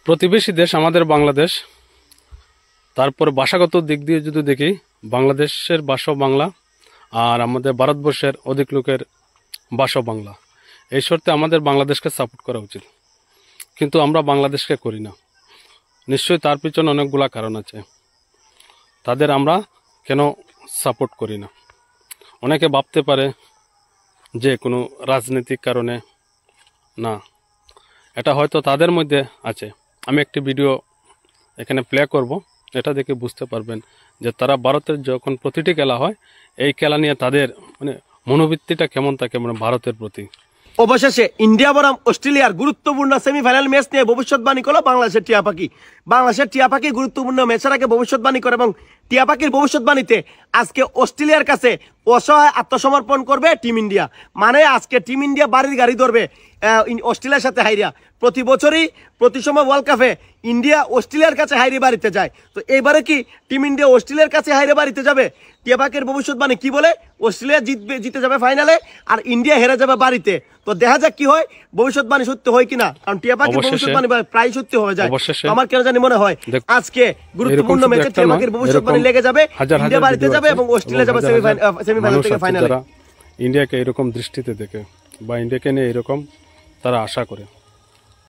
প্রতিবেশী দেশ আমাদের বাংলাদেশ। তারপর ভাষাগত দিক দিয়ে যদি দেখি, বাংলাদেশের ভাষা বাংলা আর আমাদের ভারতবর্ষের অধিক লোকের ভাষা বাংলা। এই শর্তে আমাদের বাংলাদেশকে সাপোর্ট করা উচিত, কিন্তু আমরা বাংলাদেশকে করি না। নিশ্চয়ই তার পিছনে অনেকগুলা কারণ আছে, তাদের আমরা কেন সাপোর্ট করি না। অনেকে ভাবতে পারে যে কোনো রাজনৈতিক কারণে, না, এটা হয়তো তাদের মধ্যে আছে। আমি একটি ভিডিও এখানে প্লে করব, এটা দেখে বুঝতে পারবেন যে তারা ভারতের যখন প্রতিটি খেলা হয়, এই খেলা নিয়ে তাদের মনোবৃত্তিটা কেমন থাকে ভারতের প্রতি। অবশেষে ইন্ডিয়া বনাম অস্ট্রেলিয়ার গুরুত্বপূর্ণ সেমিফাইনাল ম্যাচ নিয়ে ভবিষ্যৎবাণী করলো বাংলাদেশের টিয়া পাখি। বাংলাদেশের টিয়া পাখি গুরুত্বপূর্ণ ম্যাচের আগে ভবিষ্যৎবাণী করে, এবং টিয়া পাখির ভবিষ্যৎবাণীতে আজকে অস্ট্রেলিয়ার কাছে অসহায় আত্মসমর্পণ করবে টিম ইন্ডিয়া। মানে আজকে টিম ইন্ডিয়া বাড়ির গাড়ি ধরবে অস্ট্রেলিয়ার সাথে হাইরিয়া। প্রতি বছরই প্রতি সময় ওয়ার্ল্ড কাপে ইন্ডিয়া অস্ট্রেলিয়ার কাছে হাইরে বাড়িতে যায়, তো এবারে কি টিম ইন্ডিয়া অস্ট্রেলিয়ার কাছে হাইরে বাড়িতে যাবে? টিয়া পাখির ভবিষ্যৎবাণী কি বলে? অস্ট্রেলিয়া জিতে যাবে ফাইনালে আর ইন্ডিয়া হেরে যাবে বাড়িতে। তো দেখা যাক কি হয়, ভবিষ্যৎবাণী সত্যি হয় কিনা, কারণ টিয়া পাখির ভবিষ্যৎবাণী প্রায় সত্যি হয়ে যায়। আমার কেন জানি মনে হয় আজকে গুরুত্বপূর্ণ ম্যাচে টিয়া পাখির ভবিষ্যৎবাণী লেগে যাবে, ইন্ডিয়া বাড়িতে যাবে এবং অস্ট্রেলিয়া যাবে সেমিফাইনাল থেকে ফাইনালে। ইন্ডিয়াকে এরকম দৃষ্টিতে দেখে বা ইন্ডিয়াকে নিয়ে এরকম তারা আশা করে।